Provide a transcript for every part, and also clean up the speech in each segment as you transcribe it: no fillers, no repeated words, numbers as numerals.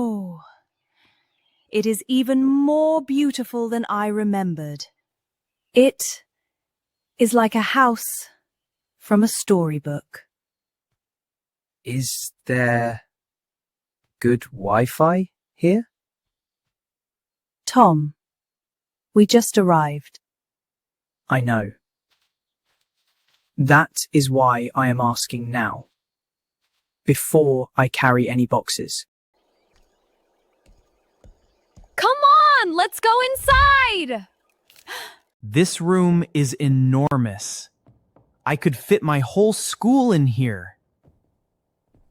Oh, it is even more beautiful than I remembered. It is like a house from a storybook. Is there good Wi-Fi here? Tom, we just arrived. I know. That is why I am asking now, before I carry any boxes. Come on, let's go inside! This room is enormous. I could fit my whole school in here.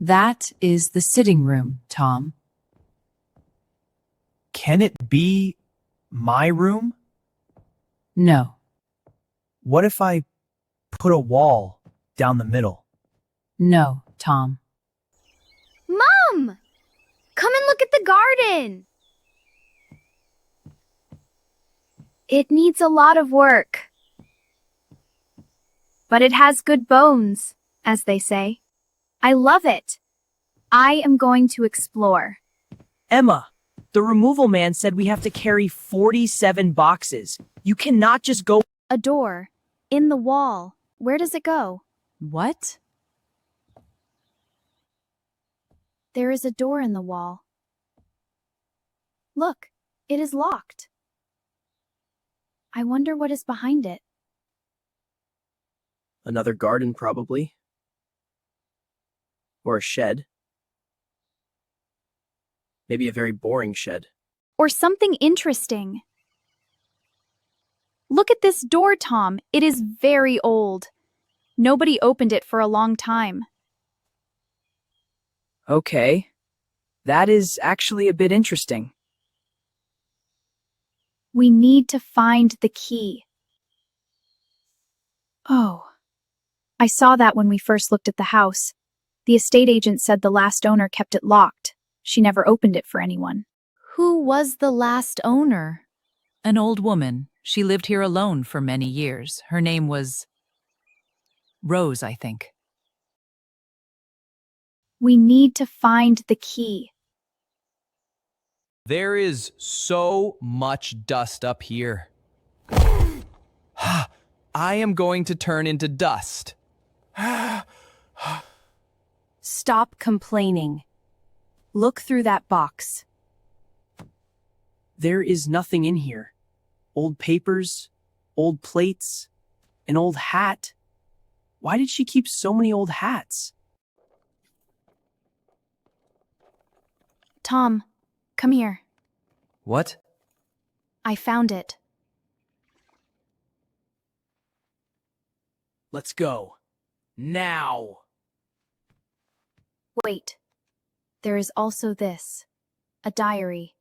That is the sitting room, Tom. Can it be my room? No, What if I put a wall down the middle? no, Tom. Mom! Come and look at the garden! It needs a lot of work. But it has good bones, as they say. I love it. I am going to explore. Emma, the removal man said we have to carry 47 boxes. You cannot just go. A door. In the wall. Where does it go? What? There is a door in the wall. Look, it is locked. I wonder what is behind it. Another garden, probably. Or a shed. Maybe a very boring shed. Or something interesting. Look at this door, Tom. It is very old. Nobody opened it for a long time. Okay. That is actually a bit interesting. We need to find the key. Oh, I saw that when we first looked at the house. The estate agent said the last owner kept it locked. She never opened it for anyone. Who was the last owner? An old woman. She lived here alone for many years. Her name was Rose, I think. We need to find the key. There is so much dust up here. I am going to turn into dust. Stop complaining. Look through that box. There is nothing in here. Old papers, old plates, an old hat. Why did she keep so many old hats? Tom, come here. What? I found it. Let's go. Now. Wait. There is also this. A diary.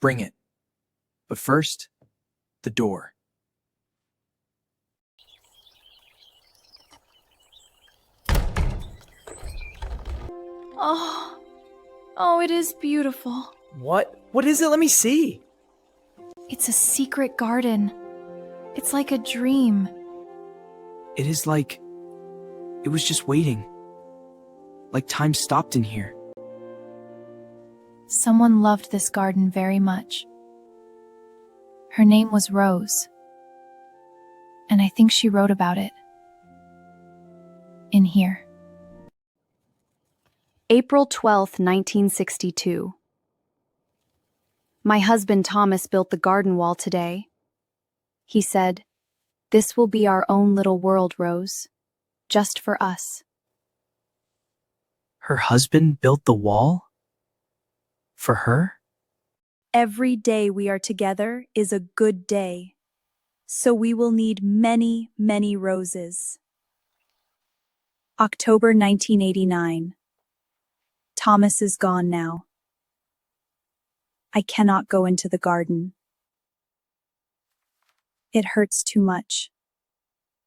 Bring it. But first, the door. Oh, it is beautiful. What? What is it? Let me see. It's a secret garden. It's like a dream. It is like it was just waiting. Like time stopped in here. Someone loved this garden very much. Her name was Rose. And I think she wrote about it. In here. April 12th, 1962. My husband Thomas built the garden wall today. He said, "This will be our own little world, Rose. Just for us." Her husband built the wall? For her? Every day we are together is a good day. So we will need many, many roses. October 1989. Thomas is gone now. I cannot go into the garden. It hurts too much.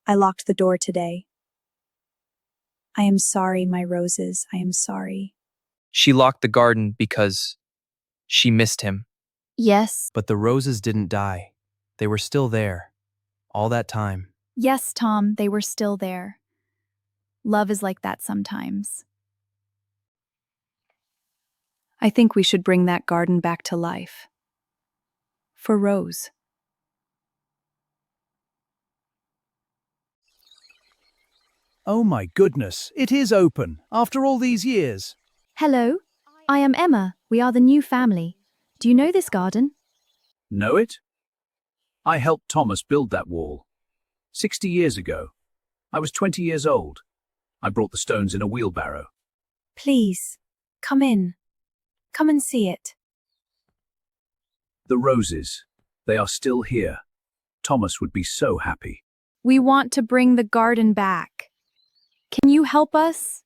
I locked the door today. I am sorry, my roses, I am sorry. She locked the garden because she missed him. Yes. But the roses didn't die. They were still there. All that time. Yes, Tom, they were still there. Love is like that sometimes. I think we should bring that garden back to life. For Rose. Oh my goodness, it is open, after all these years. Hello, I am Emma. We are the new family. Do you know this garden? Know it? I helped Thomas build that wall. 60 years ago. I was 20 years old. I brought the stones in a wheelbarrow. Please, come in. Come and see it. The roses, they are still here. Thomas would be so happy. We want to bring the garden back. Can you help us?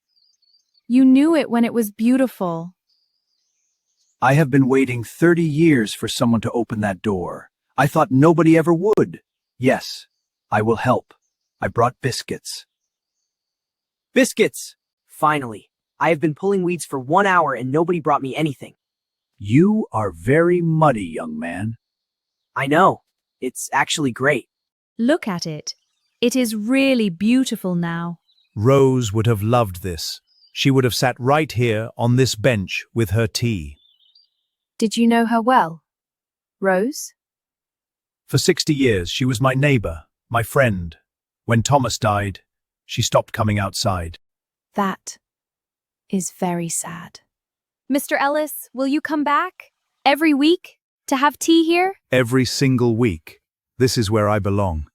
You knew it when it was beautiful. I have been waiting 30 years for someone to open that door. I thought nobody ever would. Yes, I will help. I brought biscuits. Biscuits! Finally. I have been pulling weeds for 1 hour and nobody brought me anything. You are very muddy, young man. I know. It's actually great. Look at it. It is really beautiful now. Rose would have loved this. She would have sat right here on this bench with her tea. Did you know her well? Rose? For 60 years, she was my neighbor, my friend. When Thomas died, she stopped coming outside. That is very sad. Mr. Ellis, will you come back every week to have tea here? Every single week. This is where I belong.